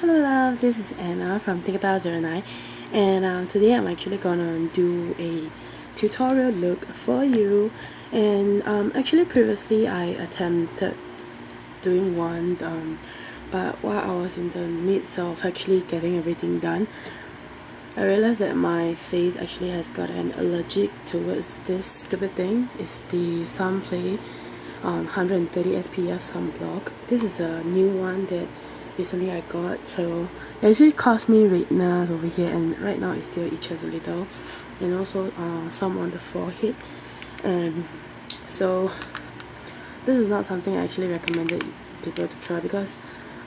Hello love, this is Anna from Think09, and today I'm actually gonna do a tutorial look for you. And actually previously I attempted doing one, but while I was in the midst of actually getting everything done, I realized that my face actually has got an allergic towards this stupid thing. It's the Sunplay 130 SPF sunblock. This is a new one that recently I got, so it actually caused me redness over here, and right now it still itches a little, and also some on the forehead. So this is not something I actually recommended people to try, because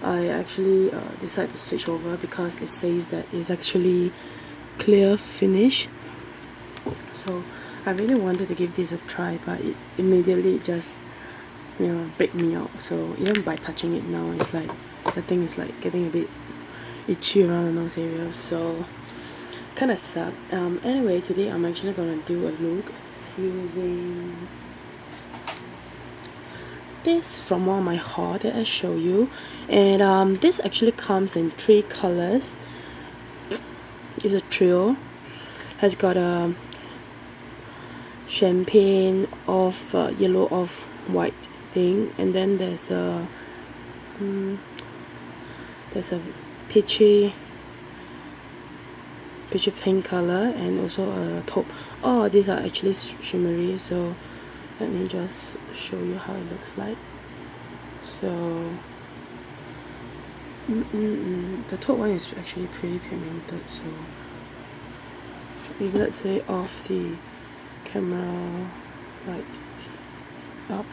I actually decided to switch over because it says that it's actually clear finish. So I really wanted to give this a try, but it immediately just break me out. So even by touching it now, it's like the thing is like getting a bit itchy around the nose area, so kind of suck. Anyway, today I'm actually gonna do a look using this from one of my haul that I show you, and this actually comes in 3 colors. It's a trio. Has got a champagne of yellow of white thing, and then there's a peachy pink color, and also a taupe. Oh, these are actually shimmery, so let me just show you how it looks like. So the taupe one is actually pretty pigmented, so if let's say off the camera light up,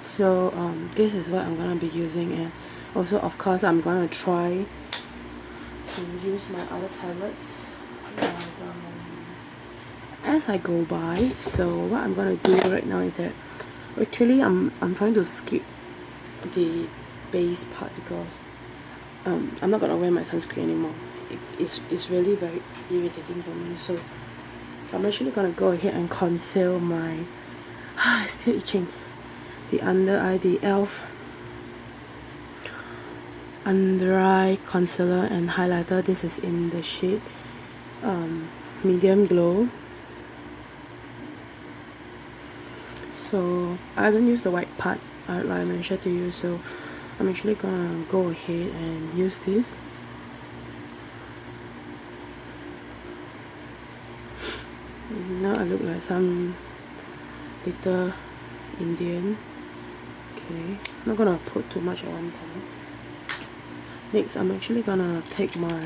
so this is what I'm gonna be using. And also of course I'm gonna try to use my other palettes as I go by. So what I'm gonna do right now is that actually I'm trying to skip the base part, because I'm not gonna wear my sunscreen anymore. It's really very irritating for me, so I'm actually gonna go ahead and conceal my it's still itching, the under eye, the e.l.f. under eye concealer and highlighter. This is in the shade medium glow. So I don't use the white part like I mentioned to you, so I'm actually gonna go ahead and use this. Now I look like some little Indian. Okay, I'm not gonna put too much at one time. Next, I'm actually gonna take my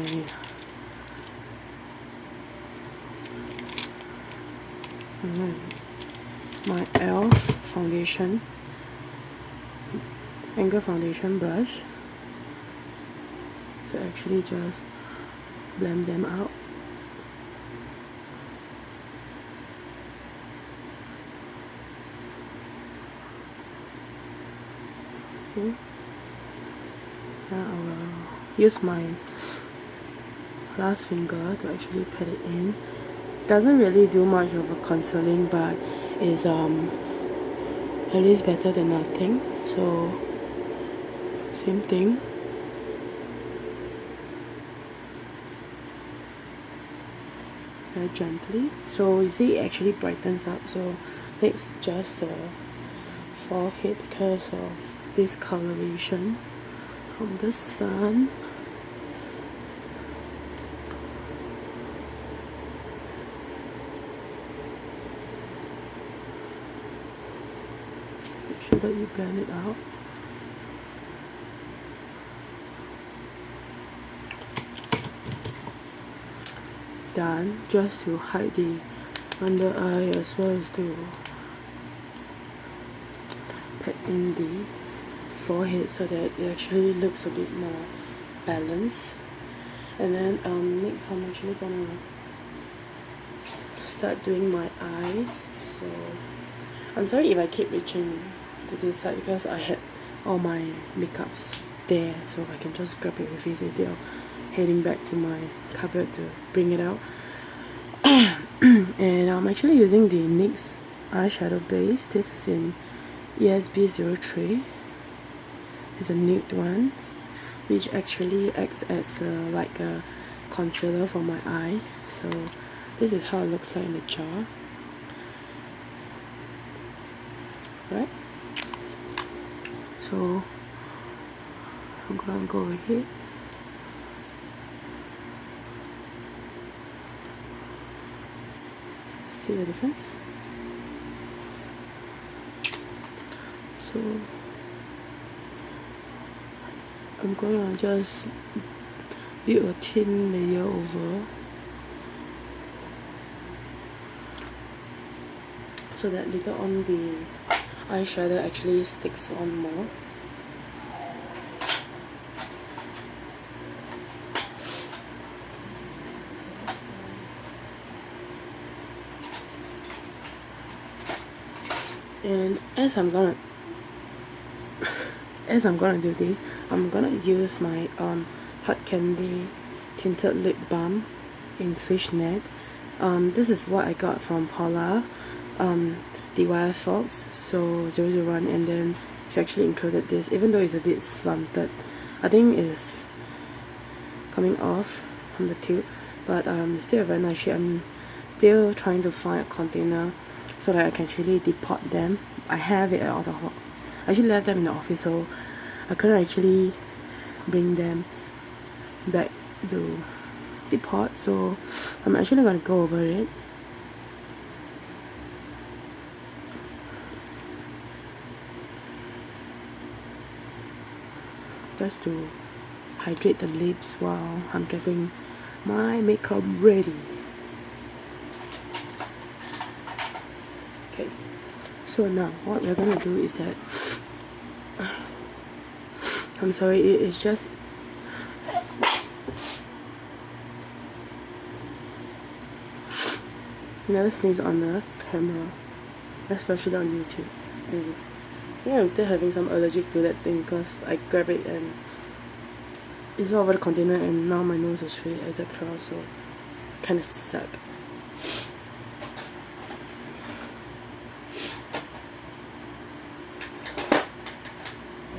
e.l.f. foundation, angle foundation brush, to actually just blend them out. Okay. Now I will use my last finger to actually pat it in. Doesn't really do much of a concealing, but is at least better than nothing. So same thing. Very gently. So you see it actually brightens up. So next, just the forehead, because of this coloration from the sun. Make sure that you blend it out. Done, just to hide the under eye as well as to pat in the forehead so that it actually looks a bit more balanced. And then next I'm actually gonna start doing my eyes. So I'm sorry if I keep reaching to this side, because I had all my makeups there, so I can just grab it with ease instead of heading back to my cupboard to bring it out. And I'm actually using the NYX eyeshadow base. This is in ESB03. It's a nude one. which actually acts as like a concealer for my eye. So this is how it looks like in the jar, right? So I'm gonna go ahead. See the difference? So I'm gonna just do a thin layer over so that later on the eyeshadow actually sticks on more. And as I'm gonna do this, I'm gonna use my Hot Candy tinted lip balm in fishnet. This is what I got from Paula, DIY Fox, so 001, and then she actually included this. Even though it's a bit slanted, I think it's coming off from the tube, but still very nice shade. I'm still trying to find a container so that I can actually depot them. I have it at the I actually left them in the office, so I couldn't actually bring them back to depot, so I'm actually gonna go over it. Just to hydrate the lips while I'm getting my makeup ready. Okay, so now what we're gonna do is that I'm sorry, it is just never sneeze on the camera, especially on YouTube. Yeah, I'm still having some allergic to that thing because I grab it and it's all over the container, and now my nose is free, etc. So kind of suck.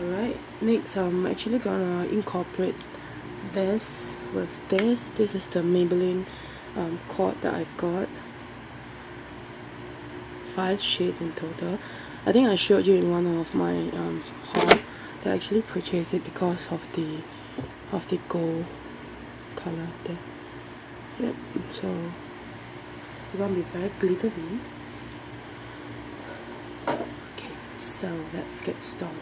Alright, next I'm actually gonna incorporate this with this. This is the Maybelline quad that I got. 5 shades in total. I think I showed you in one of my haul that I actually purchased it because of the gold color there. Yep, so it's gonna be very glittery. Okay, so let's get started.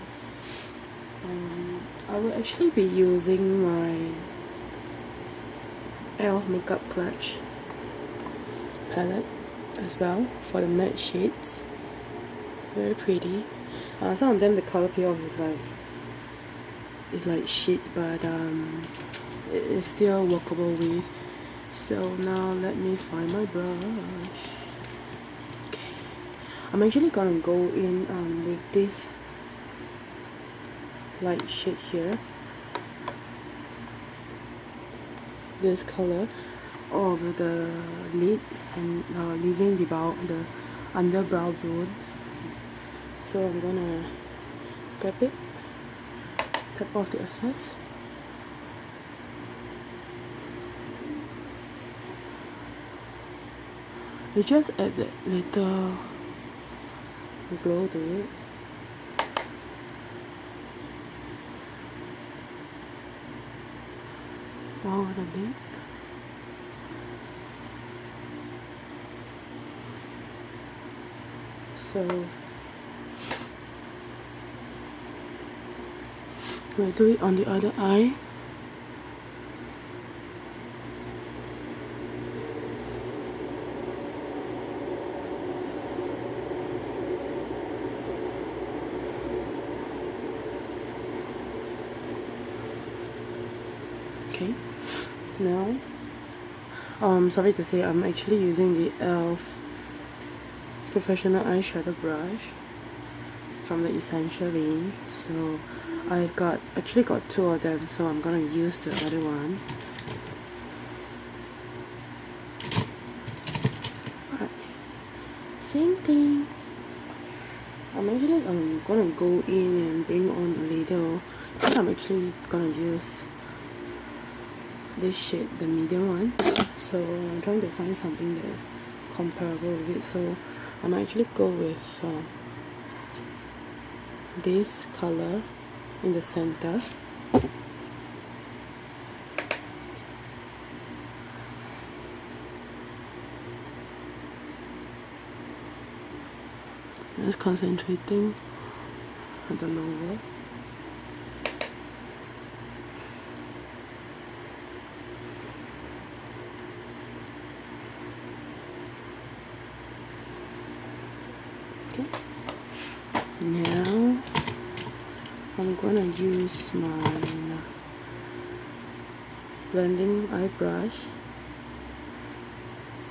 I will actually be using my e.l.f. Makeup Clutch palette as well for the matte shades. Very pretty. Some of them the color payoff is like shit, but it is still workable with. So now let me find my brush. Okay, I'm actually gonna go in with this light shade here, this color, over the lid and leaving the underbrow bone. So I'm gonna grab it, tap off the excess. You just add that little glow to it. Over the lid. So we'll do it on the other eye. Okay, now sorry to say, I'm actually using the e.l.f. professional eyeshadow brush from the Essential range. So I've actually got 2 of them, so I'm gonna use the other one. Alright, same thing. I'm actually gonna go in and bring on a little I'm actually gonna use this shade, the medium one. So I'm trying to find something that is comparable with it. So I'm actually go with this color in the center. Just concentrating at the lower. Okay. Now I'm gonna use my blending eye brush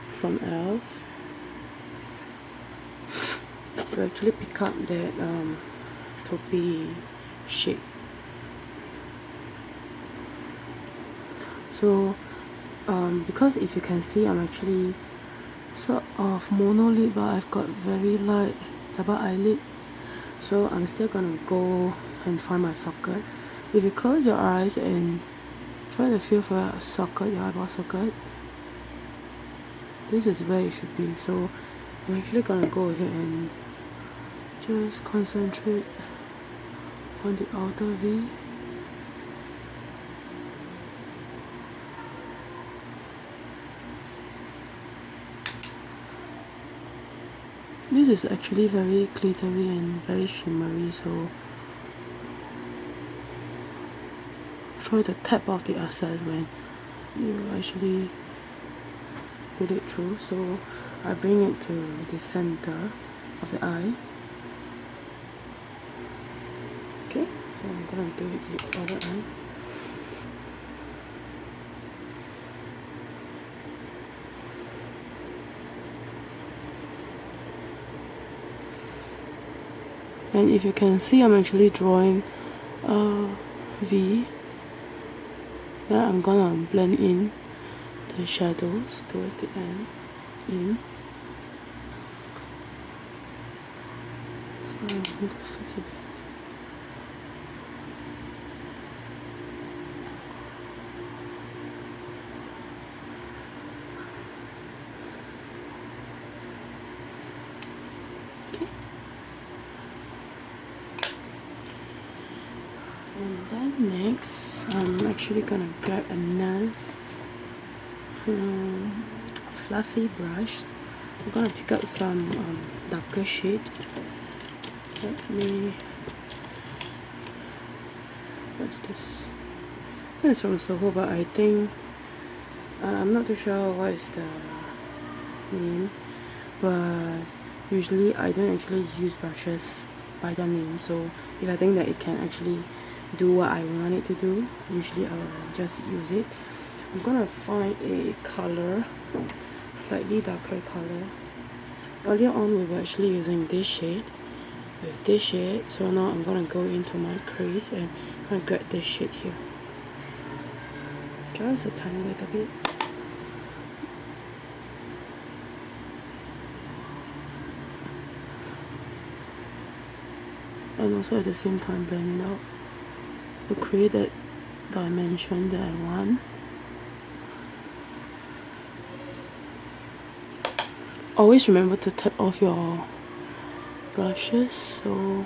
from ELF to actually pick up that taupey shade. So because if you can see, I'm actually sort of monolid, but I've got very light double eyelid, so I'm still gonna go and find my socket. If you close your eyes and try to feel for your socket, your eyeball socket, this is where it should be. So I'm actually gonna go ahead and just concentrate on the outer V. This is actually very glittery and very shimmery, so try to tap off the excess when you actually put it through. So I bring it to the center of the eye. Okay, so I'm gonna do it with the other eye. And if you can see, I'm actually drawing a V. Then I'm gonna blend in the shadows towards the end. So I need to fix it. And then next, I'm actually gonna grab another fluffy brush. I'm gonna pick up some darker shade. What's this? It's from Soho, but I think I'm not too sure what is the name. But usually I don't actually use brushes by their name. So if I think that it can actually do what I want it to do, usually I'll just use it. I'm gonna find a color, slightly darker color. Earlier on we were actually using this shade with this shade, so now I'm gonna go into my crease and I'm gonna grab this shade here, just a tiny little bit. And also at the same time blend it out to create that dimension that I want. Always remember to tap off your brushes. So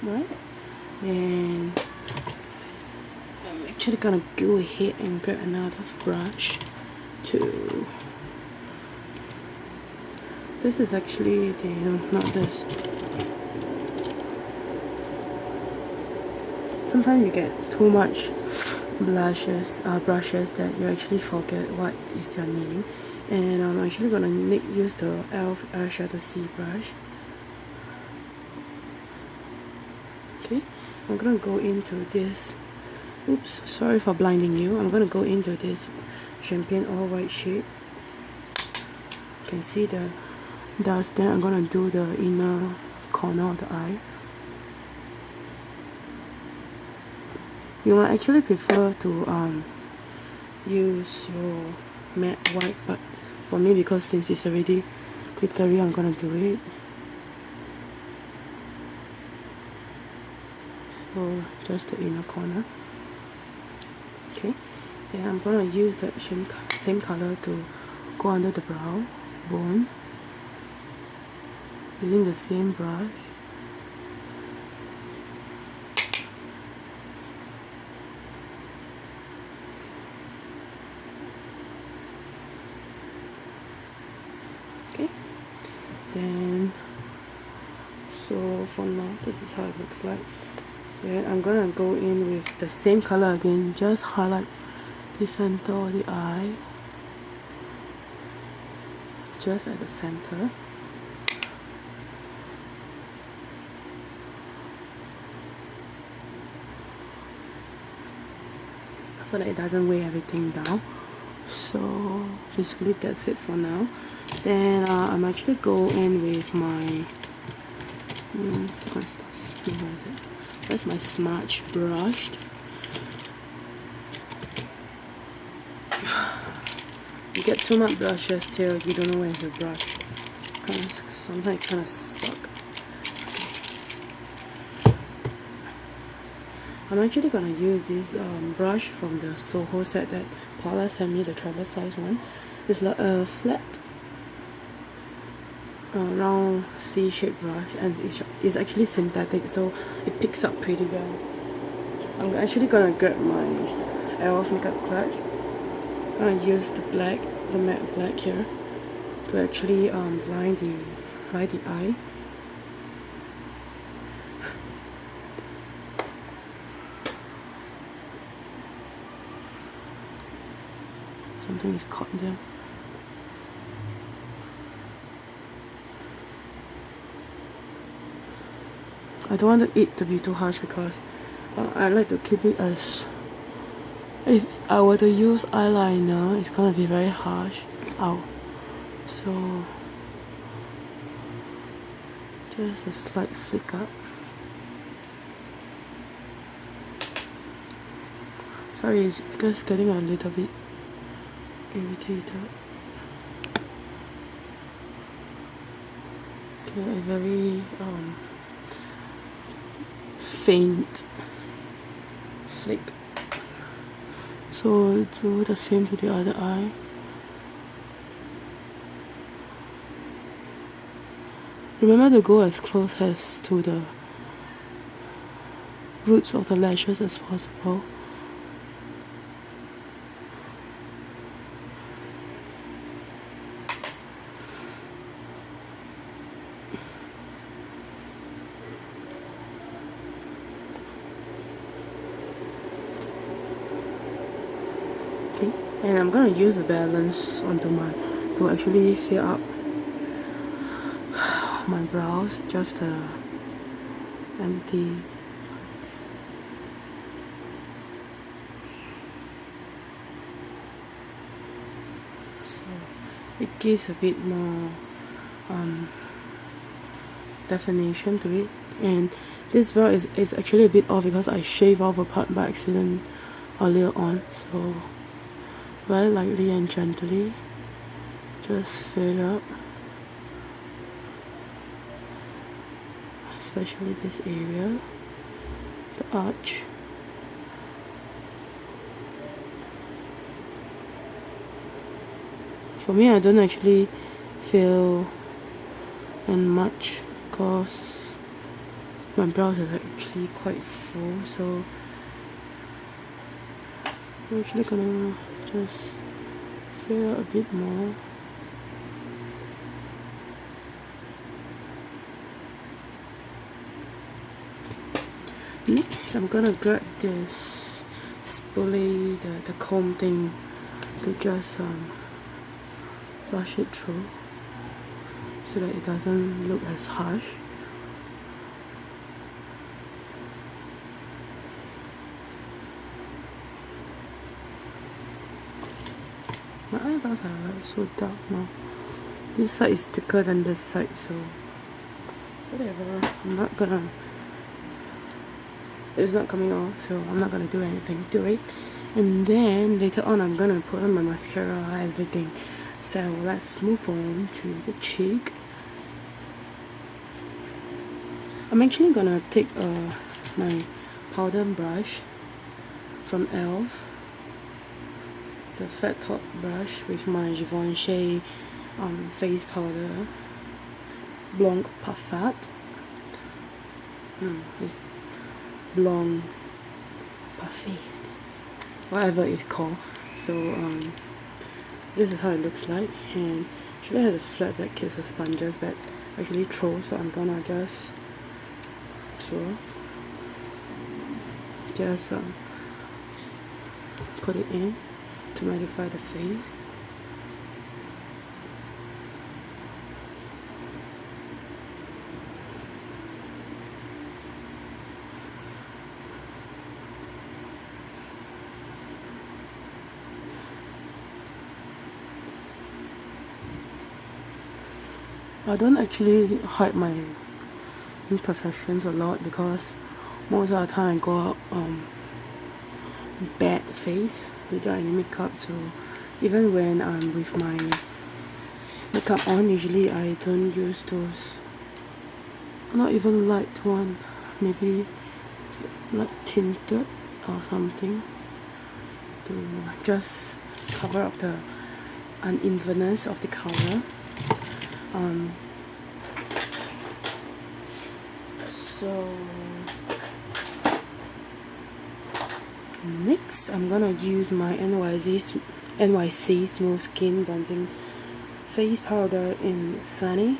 right, and I'm actually gonna go ahead and grab another brush to, this is actually the, no, not this. Sometimes you get too much brushes that you actually forget what is their name. And I'm actually gonna use the ELF eyeshadow C brush. Okay, I'm gonna go into this. Oops, sorry for blinding you. I'm gonna go into this champagne all white shade. You can see the dust there. I'm gonna do the inner corner of the eye. You might actually prefer to use your matte white, but for me, because since it's already glittery, I'm gonna do it. So just the inner corner. Okay, then I'm gonna use the same color to go under the brow bone using the same brush. Okay, then so for now this is how it looks like. Then I'm gonna go in with the same color again, just highlight the center of the eye, just at the center. So that it doesn't weigh everything down. So basically that's it for now. Then I'm actually go in with my what's this? Where is it? That's my smudge brush. You get too much brushes till you don't know where's the brush. Sometimes it kind of suck. I'm actually gonna use this brush from the Soho set that Paula sent me, the travel size one. It's like a flat round C-shaped brush, and it's actually synthetic, so it picks up pretty well. I'm actually gonna grab my e.l.f. makeup clutch. I'm gonna use the matte black here to actually line the eye. Something is caught there. I don't want it to be too harsh because I like to keep it as, if I were to use eyeliner, it's gonna be very harsh. Ow. So just a slight flick up. Sorry, it's just getting a little bit irritated. Okay, a very faint flick. So do the same to the other eye. Remember to go as close as to the roots of the lashes as possible. Okay, and I'm gonna use the balance to actually fill up my brows, just the empty parts. So it gives a bit more definition to it. And this brow is actually a bit off because I shaved off a part by accident earlier on. So very lightly and gently just fill it up, especially this area, the arch. For me, I don't actually fill in much because my brows are actually quite full, so I'm actually gonna just fill a bit more. Next, I'm gonna grab this spoolie, the comb thing, to just brush it through so that it doesn't look as harsh. My eyebrows are like so dark now. This side is thicker than this side, so whatever. It's not coming off, so I'm not gonna do anything to it. and then later on I'm gonna put on my mascara, everything. So let's move on to the cheek. I'm actually gonna take my powder brush from e.l.f., the flat top brush, with my Givenchy face powder, Blanc Parfait. It's Blanc Parfait, whatever it's called. So this is how it looks like, and actually has a flat that kills the sponges but actually throw. So I'm gonna just put it in to mattify the face. I don't actually hide my imperfections a lot because most of the time I go out bad face without any makeup, so even when I'm with my makeup on, usually I don't use those, not even light one, maybe like tinted or something, to just cover up the unevenness of the color. So next I'm gonna use my NYC Smooth Skin Bronzing Face Powder in Sunny.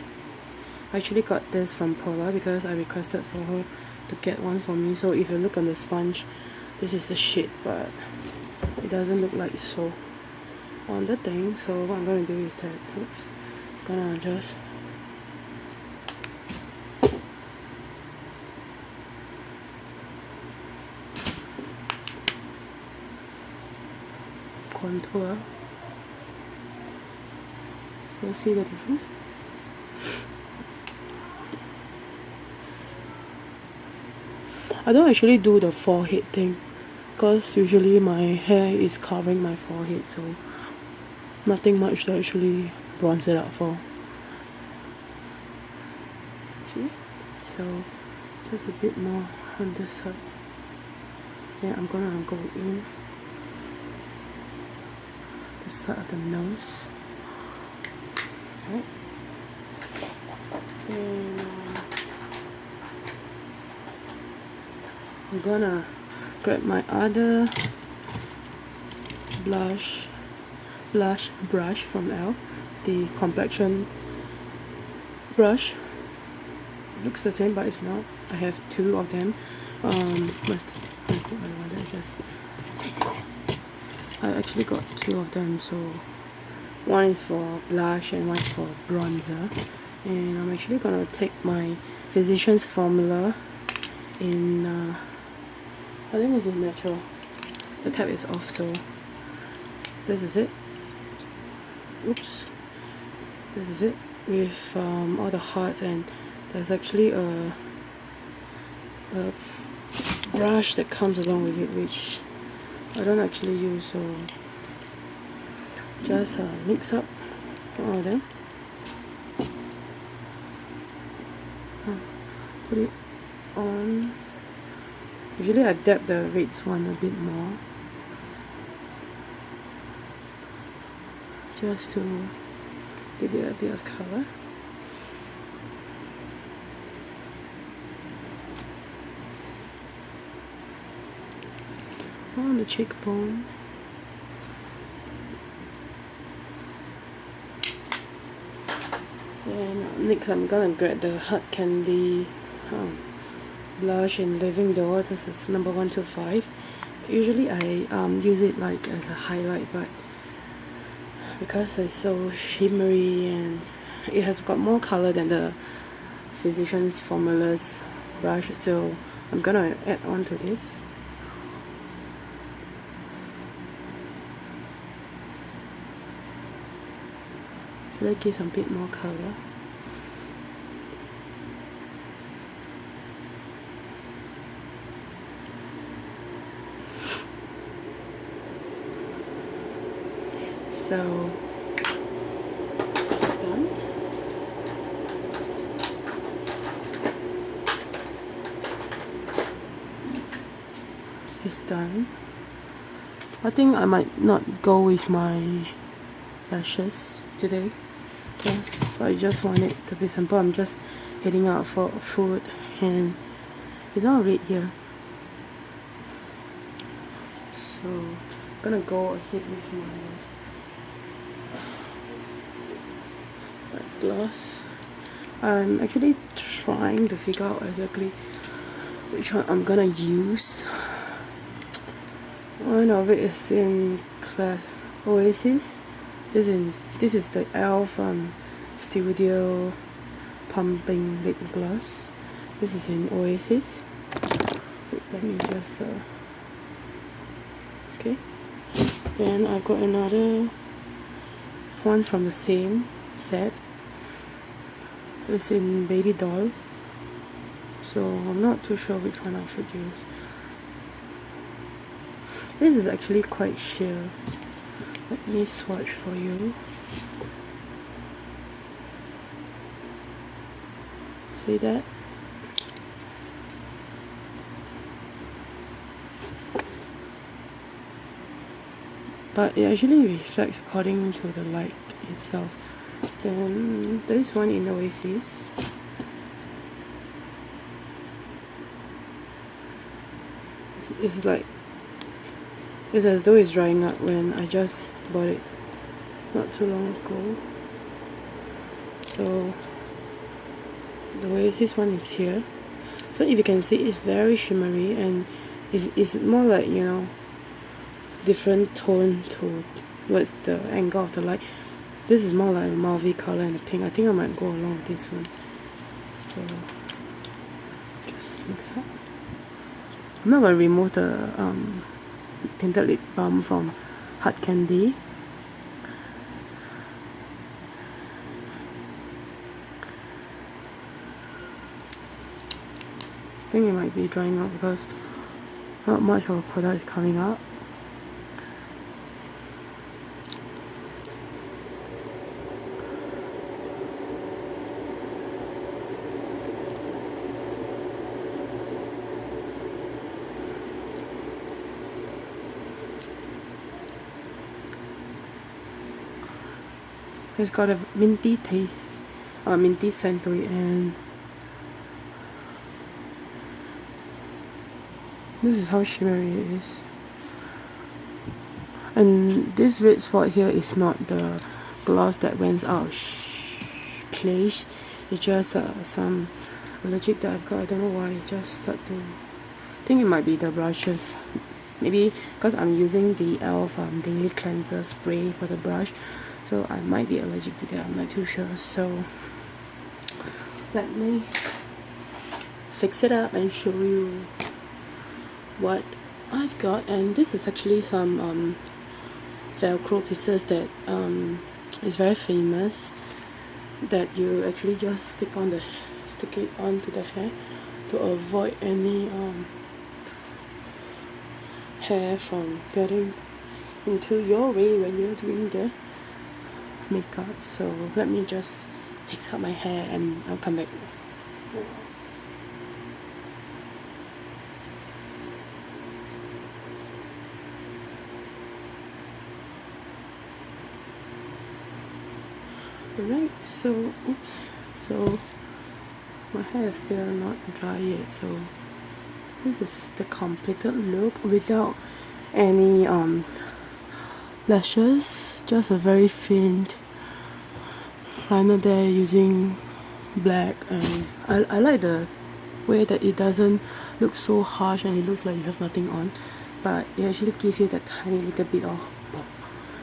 I actually got this from Paula because I requested for her to get one for me. So if you look on the sponge, this is the shade, but it doesn't look like so on the thing. So what I'm gonna do is that, gonna just contour. So see the difference? I don't actually do the forehead thing because usually my hair is covering my forehead, so nothing much to actually bronze it out for. See? So just a bit more on this side. Then I'm gonna go in the side of the nose. Right. And I'm gonna grab my other blush brush from e.l.f., the complexion brush. It looks the same but it's not. I have two of them. Where's the other one? I actually got two of them, so one is for blush and one is for bronzer. And I'm actually gonna take my Physicians Formula in I think it's in natural. The tab is off, so this is it. Oops. This is it with all the hearts, and there's actually a brush that comes along with it, which I don't actually use, so just mix up all of them. Put it on. Usually I dab the reds one a bit more, just to give it a bit of color. On the cheekbone. And next I'm gonna grab the Hard Candy blush in Living Doll. This is number 125. Usually I use it like as a highlight, but because it's so shimmery and it has got more color than the Physicians Formulas brush, so I'm gonna add on to this. That gives a bit more color. So it's done. It's done. I think I might not go with my lashes today because I just want it to be simple. I'm just heading out for food and it's all red here, so I'm gonna go ahead with my gloss. I'm actually trying to figure out exactly which one I'm gonna use. One of it is in Oasis. This is the e.l.f. Studio Pumping Lip Gloss. This is in Oasis. Wait, let me just okay. Then I've got another one from the same set. It's in Baby Doll. So I'm not too sure which one I should use. This is actually quite sheer. Let me swatch for you. See that? But it actually reflects according to the light itself. Then there is one in Oasis. It's like, it's as though it's drying up when I just bought it not too long ago. So the Oasis one is here. So if you can see, it's very shimmery and it's more like, you know, different tone towards the angle of the light. This is more like a mauvey color and a pink. I think I might go along with this one. So just mix up. I'm not going to remove the tinted lip balm from Hard Candy. I think it might be drying out because not much of a product is coming out. It's got a minty taste, minty scent to it, and this is how shimmery it is. And this red spot here is not the gloss that went out of place. It's just some allergic that I've got. I don't know why. It just start to. I think it might be the brushes. Maybe because I'm using the e.l.f. Daily Cleanser spray for the brush, so I might be allergic to that. I'm not too sure. So let me fix it up and show you what I've got. And this is actually some Velcro pieces that is very famous, that you actually just stick it onto the hair to avoid any hair from getting into your way when you're doing the makeup. So let me just fix up my hair and I'll come back. Alright, so my hair is still not dry yet, so this is the completed look without any lashes, just a very thin liner there using black. And I like the way that it doesn't look so harsh and it looks like you have nothing on, but it actually gives you that tiny little bit of pop.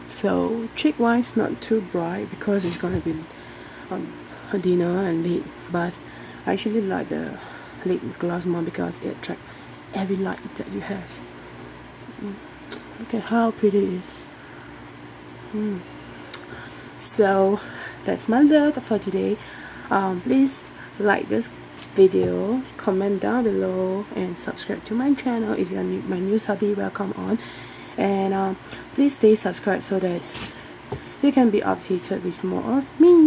So cheek wise, not too bright because it's gonna be a dinner and late, but I actually like the lip gloss more because it attracts every light that you have. Look at how pretty it is. So that's my look for today. Please like this video, comment down below, and subscribe to my channel if you're my new subby. Welcome on, and please stay subscribed so that you can be updated with more of me.